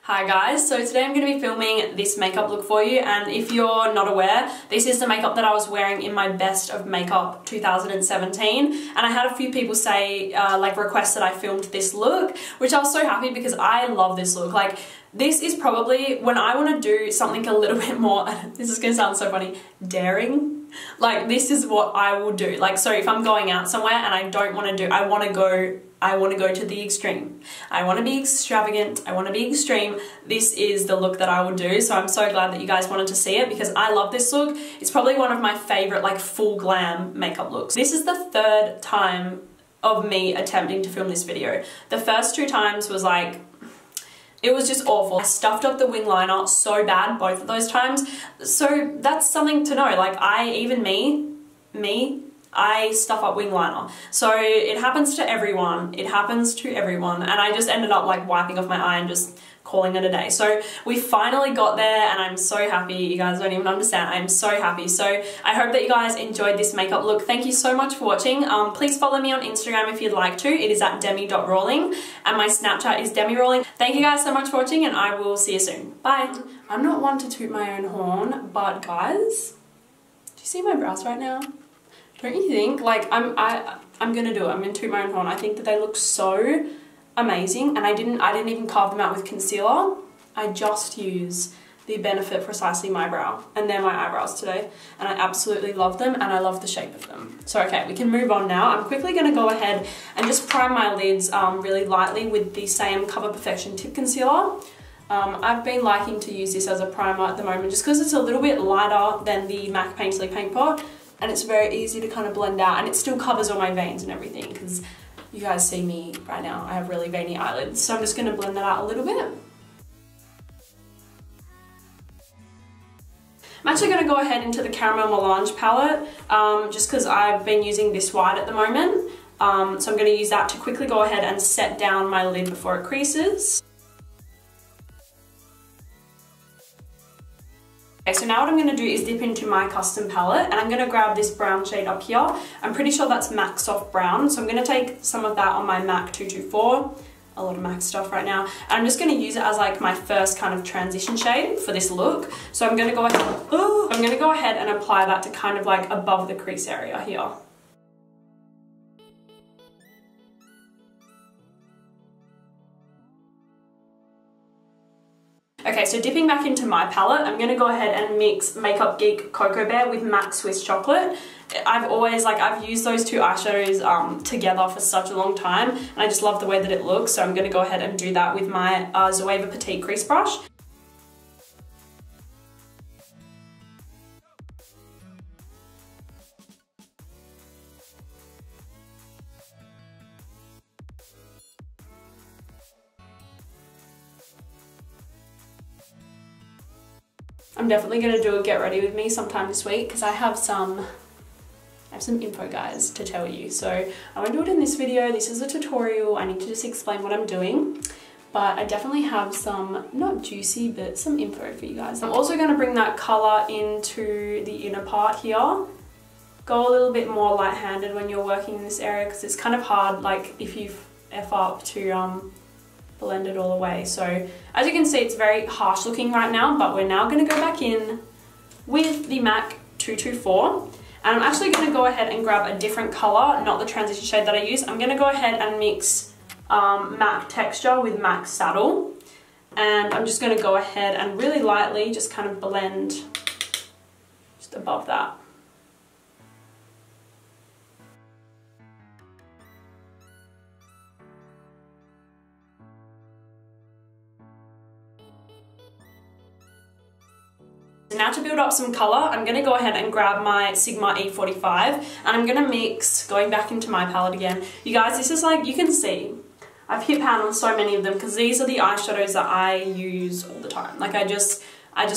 Hi guys, so today I'm going to be filming this makeup look for you, and if you're not aware, this is the makeup that I was wearing in my Best of Makeup 2017, and I had a few people say, request that I filmed this look, which I was so happy because I love this look. Like, this is probably, when I want to do something a little bit more, this is going to sound so funny, daring, like this is what I will do. Like, so if I'm going out somewhere and I don't want to do, I want to go to the extreme. I want to be extravagant. I want to be extreme. This is the look that I would do. So I'm so glad that you guys wanted to see it because I love this look. It's probably one of my favorite like full glam makeup looks. This is the third time of me attempting to film this video. The first two times was like, it was just awful. I stuffed up the wing liner so bad both of those times. So that's something to know. Like I stuff up wing liner. So it happens to everyone. It happens to everyone. And I just ended up like wiping off my eye and just calling it a day. So we finally got there and I'm so happy. You guys don't even understand. I'm so happy. So I hope that you guys enjoyed this makeup look. Thank you so much for watching. Please follow me on Instagram if you'd like to. It is at demi.rawling and my Snapchat is demirawling. Thank you guys so much for watching and I will see you soon. Bye. I'm not one to toot my own horn, but guys, do you see my brows right now? Don't you think? Like, I'm gonna do it. I'm gonna toot my own horn. I think that they look so amazing, and I didn't even carve them out with concealer. I just use the Benefit Precisely My Brow, and they're my eyebrows today, and I absolutely love them, and I love the shape of them. So okay, we can move on now. I'm quickly gonna go ahead and just prime my lids really lightly with the Saem Cover Perfection Tip Concealer. I've been liking to use this as a primer at the moment just because it's a little bit lighter than the MAC Painterly Paint Pot, and it's very easy to kind of blend out, and it still covers all my veins and everything because you guys see me right now, I have really veiny eyelids. So I'm just going to blend that out a little bit. I'm actually going to go ahead into the Caramel Melange palette just because I've been using this white at the moment. So I'm going to use that to quickly go ahead and set down my lid before it creases. Okay, so now what I'm going to do is dip into my custom palette and I'm going to grab this brown shade up here. I'm pretty sure that's MAC Soft Brown, so I'm going to take some of that on my MAC 224, a lot of MAC stuff right now, and I'm just going to use it as like my first kind of transition shade for this look. So I'm going to go ahead and apply that to kind of like above the crease area here. Okay, so dipping back into my palette, I'm going to go ahead and mix Makeup Geek Cocoa Bear with MAC Swiss Chocolate. I've used those two eyeshadows together for such a long time, and I just love the way that it looks, so I'm going to go ahead and do that with my Zoeva Petite Crease Brush. I'm definitely going to do a get ready with me sometime this week because I have some info, guys, to tell you. So I won't do it in this video. This is a tutorial. I need to just explain what I'm doing. But I definitely have some, not juicy, but some info for you guys. I'm also going to bring that colour into the inner part here. Go a little bit more light-handed when you're working in this area because it's kind of hard, like, if you F up to blend it all away. So as you can see, it's very harsh looking right now, but we're now going to go back in with the MAC 224, and I'm actually going to go ahead and grab a different color, not the transition shade that I use. I'm going to go ahead and mix MAC Texture with MAC Saddle, and I'm just going to go ahead and really lightly just kind of blend just above that. Now to build up some colour, I'm going to go ahead and grab my Sigma E45 and I'm going to mix, going back into my palette again. You guys, this is like, you can see, I've hit pan on so many of them because these are the eyeshadows that I use all the time. Like I just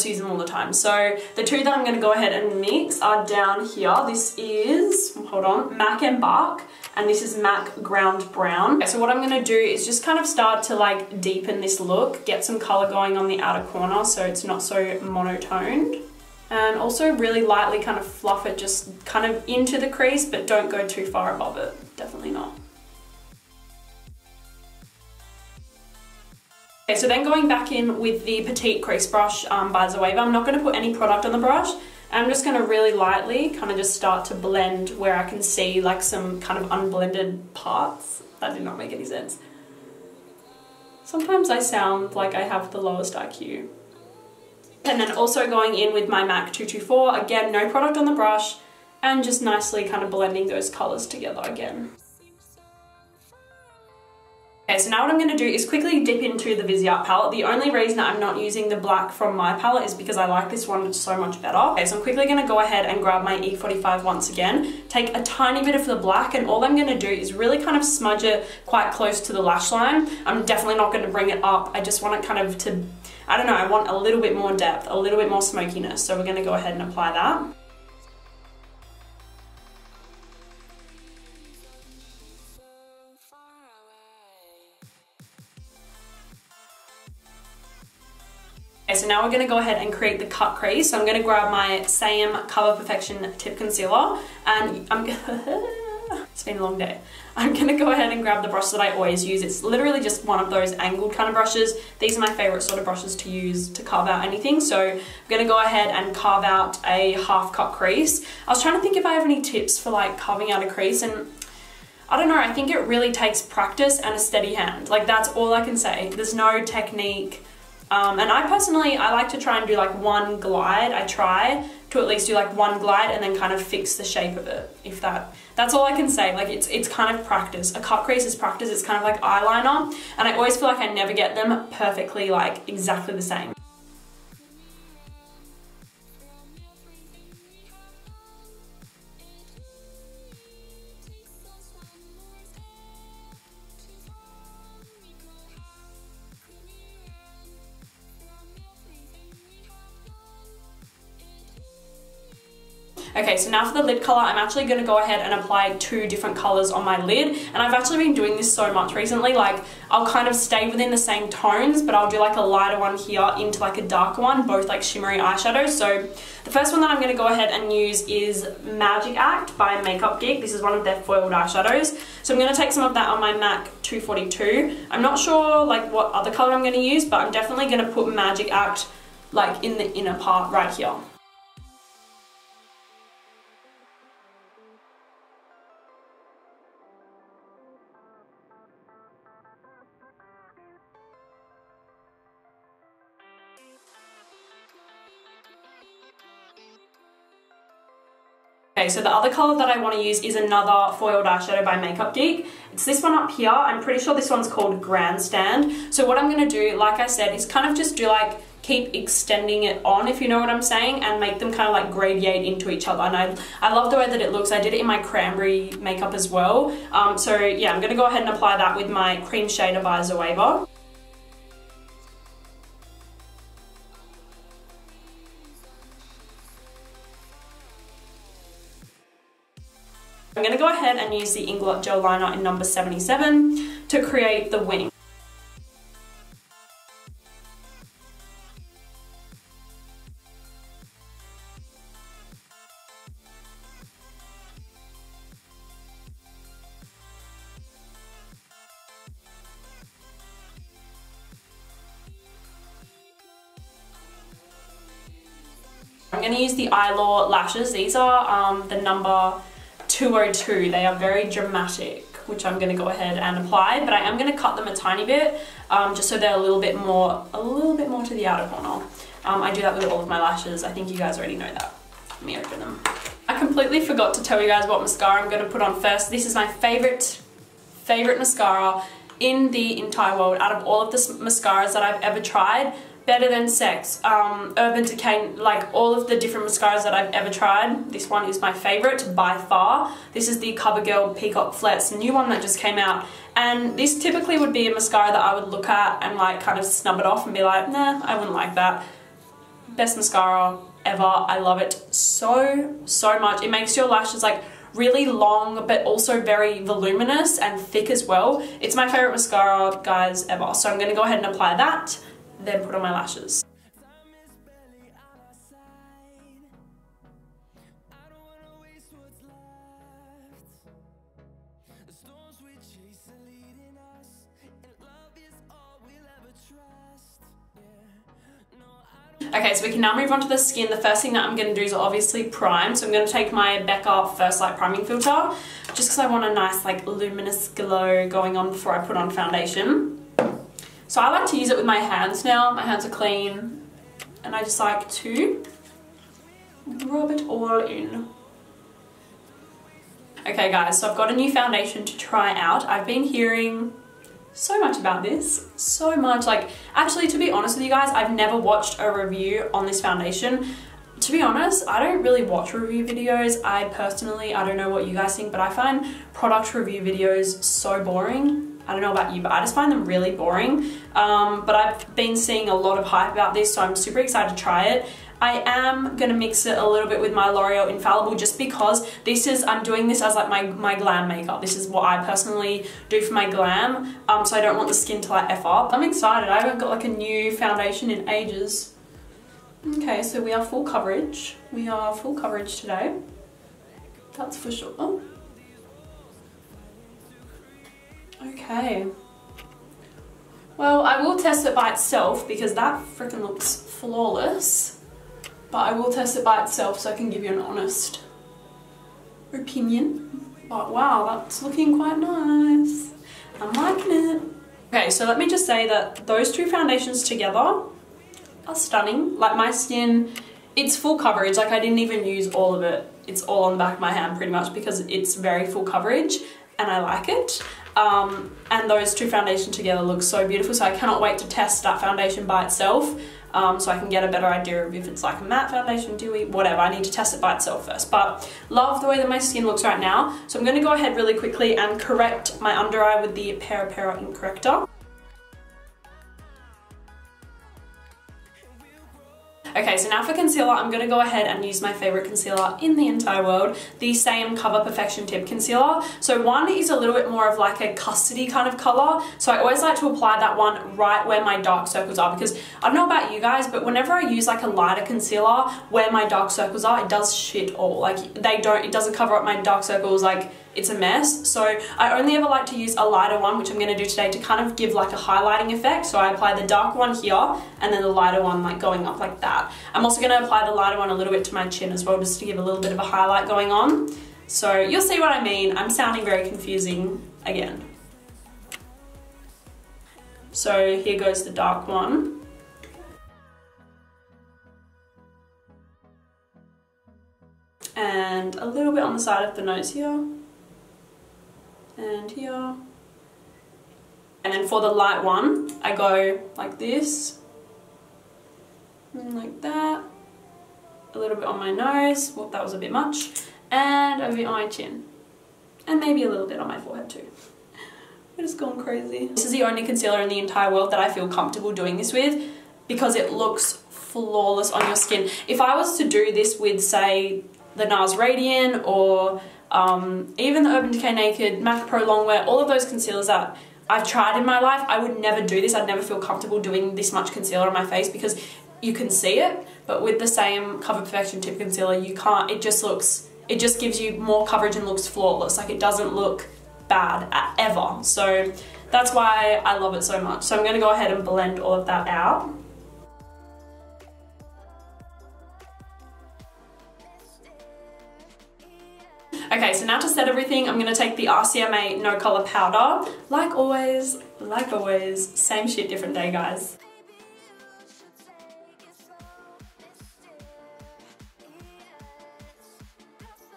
use them all the time. So the two that I'm going to go ahead and mix are down here. This is, hold on, MAC Embark, and this is MAC Ground Brown. Okay, so what I'm going to do is just kind of start to like deepen this look, get some colour going on the outer corner so it's not so monotoned. And also really lightly kind of fluff it just kind of into the crease, but don't go too far above it. Definitely not. Okay, so then going back in with the Petite Crease Brush by Zoeva, I'm not going to put any product on the brush. I'm just going to really lightly kind of just start to blend where I can see like some kind of unblended parts. That did not make any sense. Sometimes I sound like I have the lowest IQ. And then also going in with my MAC 224, again, no product on the brush, and just nicely kind of blending those colours together again. Okay, so now what I'm going to do is quickly dip into the Viseart palette. The only reason I'm not using the black from my palette is because I like this one so much better. Okay, so I'm quickly going to go ahead and grab my E45 once again, take a tiny bit of the black, and all I'm going to do is really kind of smudge it quite close to the lash line. I'm definitely not going to bring it up. I just want it kind of to, I don't know, I want a little bit more depth, a little bit more smokiness. So we're going to go ahead and apply that. Okay, so now we're going to go ahead and create the cut crease. So I'm going to grab my Saem Cover Perfection Tip Concealer, and it's been a long day. I'm going to go ahead and grab the brush that I always use. It's literally just one of those angled kind of brushes. These are my favourite sort of brushes to use to carve out anything. So I'm going to go ahead and carve out a half cut crease. I was trying to think if I have any tips for like carving out a crease, and I don't know, I think it really takes practice and a steady hand. Like, that's all I can say. There's no technique. And I personally, I like to try and do like one glide. I try to at least do like one glide and then kind of fix the shape of it. If that's all I can say. Like, it's kind of practice. A cut crease is practice. It's kind of like eyeliner. And I always feel like I never get them perfectly like exactly the same. Okay, so now for the lid colour, I'm actually going to go ahead and apply 2 different colours on my lid, and I've actually been doing this so much recently. Like, I'll kind of stay within the same tones, but I'll do like a lighter one here into like a darker one, both like shimmery eyeshadows. So the first one that I'm going to go ahead and use is Magic Act by Geek. This is one of their foiled eyeshadows. So I'm going to take some of that on my MAC 242. I'm not sure like what other colour I'm going to use, but I'm definitely going to put Magic Act like in the inner part right here. Okay, so the other colour that I want to use is another foiled eyeshadow by Geek. It's this one up here. I'm pretty sure this one's called Grandstand. So what I'm going to do, like I said, is kind of just do like, keep extending it on, if you know what I'm saying, and make them kind of like gradate into each other. And I love the way that it looks. I did it in my cranberry makeup as well. So yeah, I'm going to go ahead and apply that with my cream shader by Zoeva. I'm going to go ahead and use the Inglot Gel Liner in number 77 to create the wing. I'm going to use the Eyelure lashes. These are the number 202. They are very dramatic, which I'm going to go ahead and apply, but I am going to cut them a tiny bit, just so they're a little bit more to the outer corner. I do that with all of my lashes. I think you guys already know that. Let me open them. I completely forgot to tell you guys what mascara I'm going to put on first. This is my favorite mascara in the entire world. Out of all of the mascaras that I've ever tried, Better Than Sex, Urban Decay, like all of the different mascaras that I've ever tried, this one is my favourite by far. This is the Covergirl Peacock Flats, new one that just came out. And this typically would be a mascara that I would look at and like kind of snub it off and be like, nah, I wouldn't like that. Best mascara ever. I love it so much. It makes your lashes like really long, but also very voluminous and thick as well. It's my favourite mascara, guys, ever. So I'm going to go ahead and apply that, then put on my lashes. Okay, so we can now move on to the skin. The first thing that I'm going to do is obviously prime. So I'm going to take my Becca First Light Priming Filter, just because I want a nice like luminous glow going on before I put on foundation. So I like to use it with my hands now. My hands are clean, and I just like to rub it all in. Okay guys, so I've got a new foundation to try out. I've been hearing so much about this, so much. Like, actually, to be honest with you guys, I've never watched a review on this foundation. To be honest, I don't really watch review videos. I don't know what you guys think, but I find product review videos so boring. I don't know about you, but I just find them really boring. But I've been seeing a lot of hype about this, so I'm super excited to try it. I am going to mix it a little bit with my L'Oreal Infallible, just because I'm doing this as like my glam makeup. This is what I personally do for my glam, so I don't want the skin to like F up. I'm excited. I haven't got like a new foundation in ages. Okay, so we are full coverage. We are full coverage today. That's for sure. Oh. Okay. Well, I will test it by itself because that freaking looks flawless. But I will test it by itself so I can give you an honest opinion. But wow, that's looking quite nice. I'm liking it. Okay, so let me just say that those two foundations together are stunning. Like, my skin, it's full coverage. Like, I didn't even use all of it. It's all on the back of my hand pretty much because it's very full coverage and I like it. And those two foundations together look so beautiful. So I cannot wait to test that foundation by itself. So I can get a better idea of if it's like a matte foundation, dewy, whatever. I need to test it by itself first. But love the way that my skin looks right now. So I'm going to go ahead really quickly and correct my under eye with the Peripera Ink Corrector. Okay, so now for concealer, I'm going to go ahead and use my favourite concealer in the entire world, the Saem Cover Perfection Tip Concealer. So one is a little bit more of like a custardy kind of colour, so I always like to apply that one right where my dark circles are, because I don't know about you guys, but whenever I use like a lighter concealer where my dark circles are, it does shit all. Like, it doesn't cover up my dark circles, like, it's a mess. So I only ever like to use a lighter one, which I'm going to do today, to kind of give like a highlighting effect. So I apply the dark one here and then the lighter one like going up like that. I'm also going to apply the lighter one a little bit to my chin as well, just to give a little bit of a highlight going on. So you'll see what I mean. I'm sounding very confusing again. So here goes the dark one. And a little bit on the side of the nose here. And here. And then for the light one, I go like this, and like that, a little bit on my nose, well, that was a bit much, and a bit on my chin, and maybe a little bit on my forehead too. It has gone crazy. This is the only concealer in the entire world that I feel comfortable doing this with, because it looks flawless on your skin. If I was to do this with, say, the NARS Radiant or even the Urban Decay Naked, MAC Pro Longwear, all of those concealers that I've tried in my life, I would never do this. I'd never feel comfortable doing this much concealer on my face because you can see it. But with the same Cover Perfection Tip Concealer, you can't. It just gives you more coverage and looks flawless. Like, it doesn't look bad ever. So that's why I love it so much. So I'm going to go ahead and blend all of that out. Okay, so now to set everything, I'm going to take the RCMA No Colour Powder. Like always, same shit, different day, guys.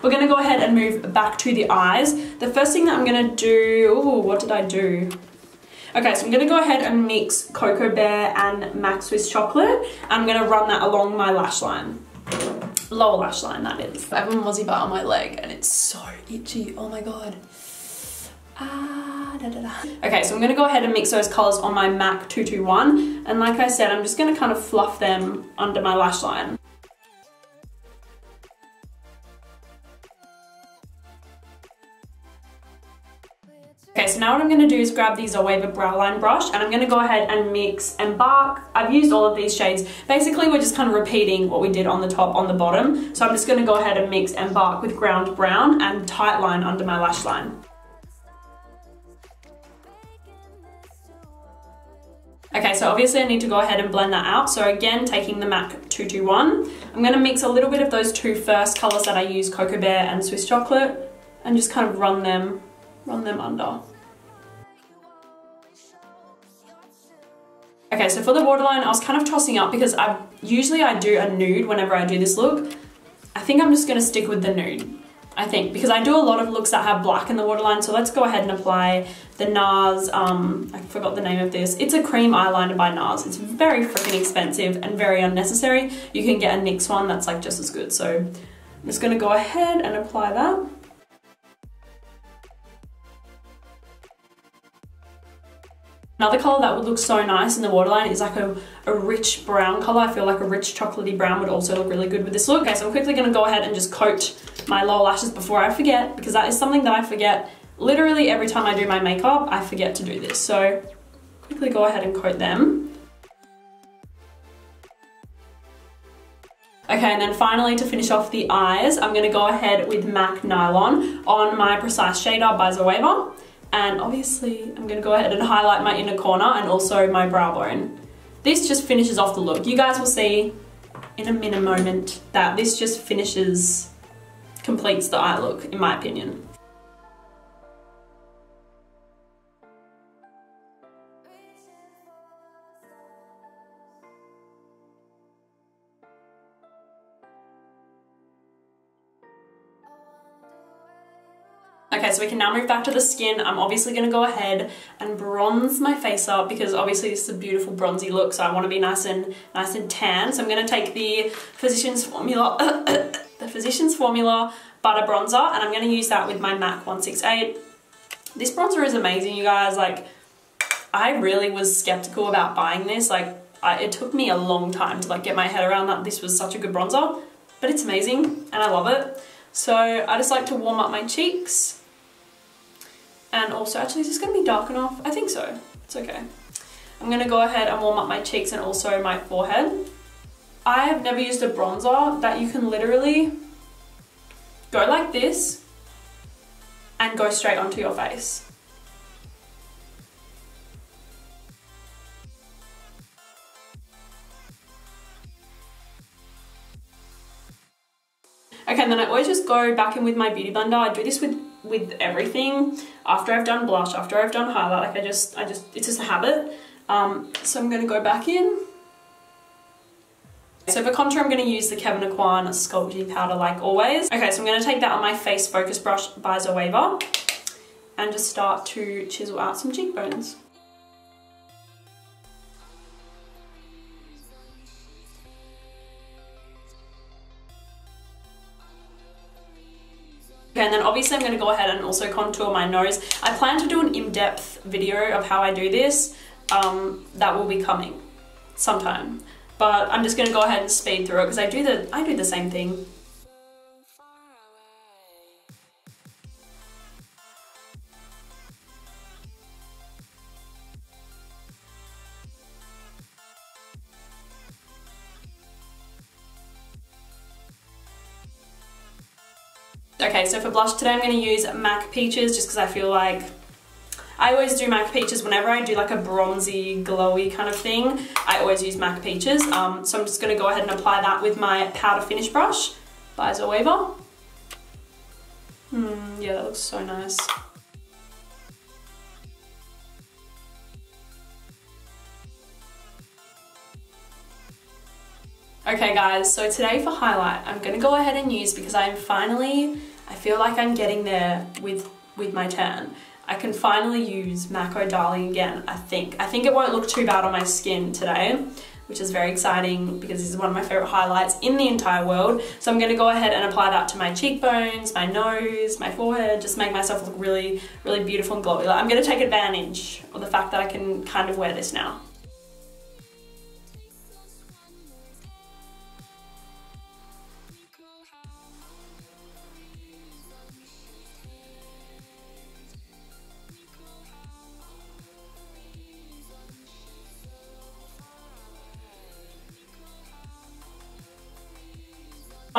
We're going to go ahead and move back to the eyes. The first thing that I'm going to do, what did I do? Okay, so I'm going to go ahead and mix Cocoa Bear and MAC Swiss Chocolate. I'm going to run that along my lash line. Lower lash line, that is. I have a mozzie bite on my leg and it's so itchy, oh my god. Okay, so I'm gonna go ahead and mix those colors on my MAC 221, and like I said, I'm just gonna kind of fluff them under my lash line. Okay, so now what I'm going to do is grab the Zoeva brow line brush, and I'm going to go ahead and mix Embark. I've used all of these shades. Basically, we're just kind of repeating what we did on the top, on the bottom. So I'm just going to go ahead and mix Embark with Ground Brown and Tight Line under my lash line. Okay, so obviously I need to go ahead and blend that out. So again, taking the MAC 221, I'm going to mix a little bit of those two first colours that I use, Cocoa Bear and Swiss Chocolate, and just kind of run them under. Okay, so for the waterline, I was kind of tossing up because usually I do a nude whenever I do this look. I think I'm just going to stick with the nude. I think, because I do a lot of looks that have black in the waterline, so let's go ahead and apply the NARS, I forgot the name of this. It's a cream eyeliner by NARS. It's very freaking expensive and very unnecessary. You can get a NYX one that's like just as good, so I'm just going to go ahead and apply that. Another colour that would look so nice in the waterline is like a rich brown colour. I feel like a rich chocolatey brown would also look really good with this look. Okay, so I'm quickly going to go ahead and just coat my lower lashes before I forget, because that is something that I forget literally every time I do my makeup. I forget to do this, so quickly go ahead and coat them. Okay, and then finally to finish off the eyes, I'm going to go ahead with MAC Nylon on my Precise Shader by Zoeva. And obviously I'm going to go ahead and highlight my inner corner and also my brow bone. This just finishes off the look. You guys will see in a moment that this just completes the eye look, in my opinion. Okay, so we can now move back to the skin. I'm obviously going to go ahead and bronze my face up because obviously this is a beautiful bronzy look, so I want to be nice and tan. So I'm going to take the Physicians Formula, Butter Bronzer, and I'm going to use that with my MAC 168. This bronzer is amazing, you guys. Like, I really was skeptical about buying this. Like, it took me a long time to like get my head around that this was such a good bronzer, but it's amazing and I love it. So I just like to warm up my cheeks. And also, actually, is this going to be dark enough? I think so. It's okay. I'm going to go ahead and warm up my cheeks and also my forehead. I have never used a bronzer that you can literally go like this and go straight onto your face. Okay, and then I always just go back in with my beauty blender. I do this with everything. After I've done blush, after I've done highlight, like it's just a habit. So I'm going to go back in. So for contour, I'm going to use the Kevyn Aucoin Sculpting Powder like always. Okay, so I'm going to take that on my Face Focus Brush by Zoeva and just start to chisel out some cheekbones. Okay, and then obviously I'm going to go ahead and also contour my nose. I plan to do an in-depth video of how I do this. That will be coming sometime. But I'm just going to go ahead and speed through it because I do the same thing. Okay, so for blush today I'm going to use MAC Peaches just because I feel like I always do MAC Peaches whenever I do like a bronzy, glowy kind of thing. I always use MAC Peaches. So I'm just going to go ahead and apply that with my powder finish brush by Zoeva. Yeah, that looks so nice. Okay guys, so today for highlight, I'm going to go ahead and use, because I feel like I'm getting there with my tan. I can finally use MAC Oh Darling again, I think. I think it won't look too bad on my skin today, which is very exciting because this is one of my favorite highlights in the entire world. So I'm going to go ahead and apply that to my cheekbones, my nose, my forehead, just make myself look really, really beautiful and glowy. Like, I'm going to take advantage of the fact that I can kind of wear this now.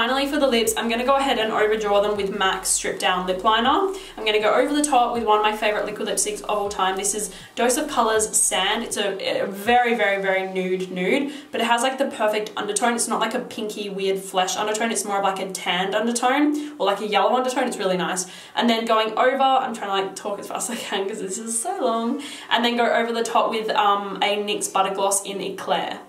Finally for the lips, I'm going to go ahead and overdraw them with MAC Strip Down Lip Liner. I'm going to go over the top with one of my favourite liquid lipsticks of all time. This is Dose of Colours Sand. It's a very, very, very nude, but it has like the perfect undertone. It's not like a pinky weird flesh undertone, it's more of like a tanned undertone or like a yellow undertone. It's really nice. And then going over, I'm trying to like talk as fast as I can because this is so long, and then go over the top with a NYX Butter Gloss in Eclair.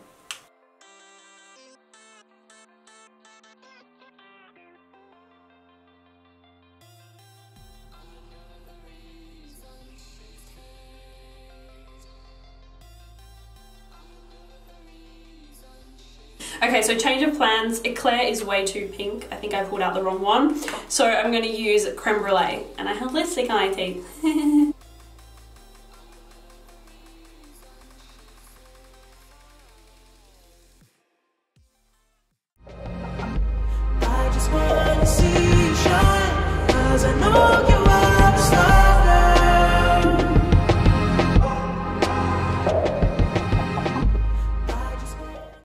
Okay, so change of plans. Eclair is way too pink. I think I pulled out the wrong one. So I'm going to use Creme Brulee. And I have lipstick on my teeth.